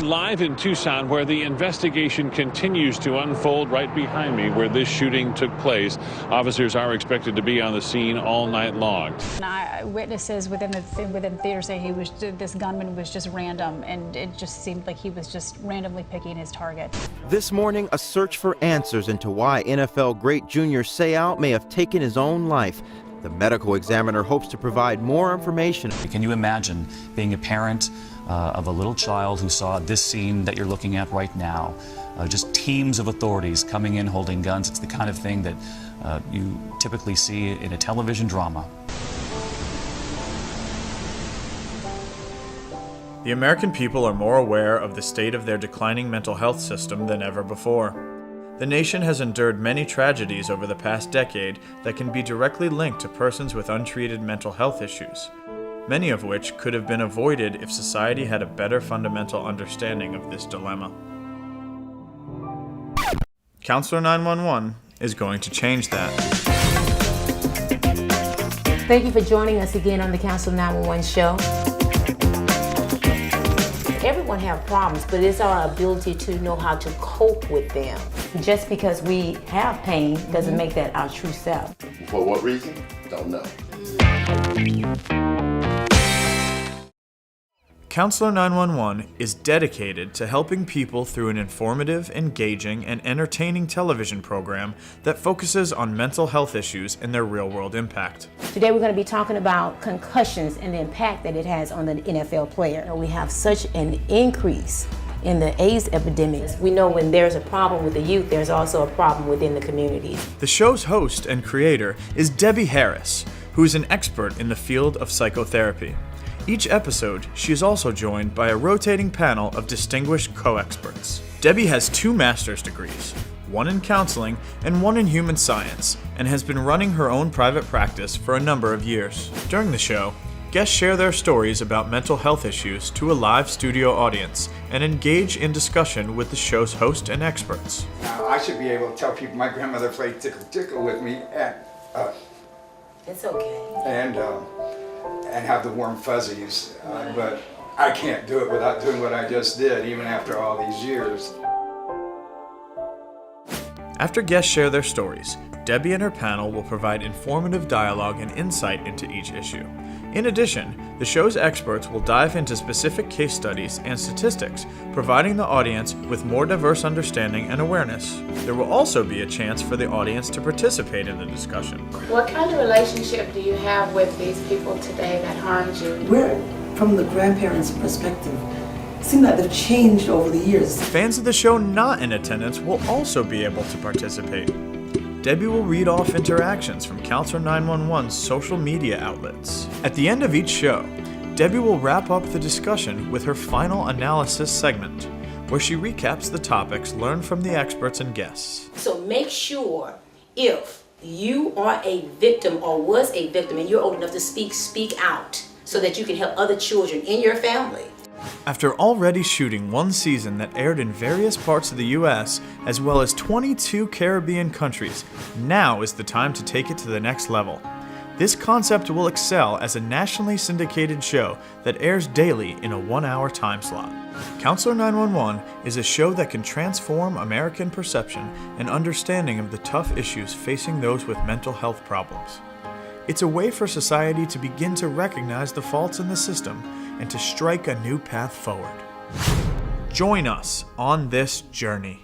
Live in Tucson, where the investigation continues to unfold right behind me, where this shooting took place. Officers are expected to be on the scene all night long. Witnesses within theater say this gunman was just random, and it just seemed like he was just randomly picking his target. This morning, a search for answers into why NFL great Junior Seau may have taken his own life. The medical examiner hopes to provide more information. Can you imagine being a parent of a little child who saw this scene that you're looking at right now? Just teams of authorities coming in holding guns. It's the kind of thing that you typically see in a television drama. The American people are more aware of the state of their declining mental health system than ever before. The nation has endured many tragedies over the past decade that can be directly linked to persons with untreated mental health issues, many of which could have been avoided if society had a better fundamental understanding of this dilemma. Counselor 911 is going to change that. Thank you for joining us again on the Counselor 911 show. Everyone has problems, but it's our ability to know how to cope with them. Just because we have pain doesn't make that our true self. For what reason? Don't know. Counselor 911 is dedicated to helping people through an informative, engaging, and entertaining television program that focuses on mental health issues and their real-world impact. Today we're going to be talking about concussions and the impact that it has on the NFL player. We have such an increase in the AIDS epidemics. We know when there's a problem with the youth, there's also a problem within the community. The show's host and creator is Debbie Harris, who is an expert in the field of psychotherapy. Each episode, she is also joined by a rotating panel of distinguished co-experts. Debbie has 2 master's degrees, one in counseling and one in human science, and has been running her own private practice for a number of years. During the show, guests share their stories about mental health issues to a live studio audience and engage in discussion with the show's host and experts. Now, I should be able to tell people my grandmother played tickle tickle with me It's okay. and have the warm fuzzies, but I can't do it without doing what I just did, even after all these years. After guests share their stories, Debbie and her panel will provide informative dialogue and insight into each issue. In addition, the show's experts will dive into specific case studies and statistics, providing the audience with more diverse understanding and awareness. There will also be a chance for the audience to participate in the discussion. What kind of relationship do you have with these people today that harmed you? We're from the grandparents' perspective. It seems like they've changed over the years. Fans of the show not in attendance will also be able to participate. Debbie will read off interactions from Counselor 911's social media outlets. At the end of each show, Debbie will wrap up the discussion with her final analysis segment, where she recaps the topics learned from the experts and guests. So make sure if you are a victim or was a victim and you're old enough to speak out so that you can help other children in your family. After already shooting one season that aired in various parts of the U.S., as well as 22 Caribbean countries, now is the time to take it to the next level. This concept will excel as a nationally syndicated show that airs daily in a 1-hour time slot. Counselor 911 is a show that can transform American perception and understanding of the tough issues facing those with mental health problems. It's a way for society to begin to recognize the faults in the system and to strike a new path forward. Join us on this journey.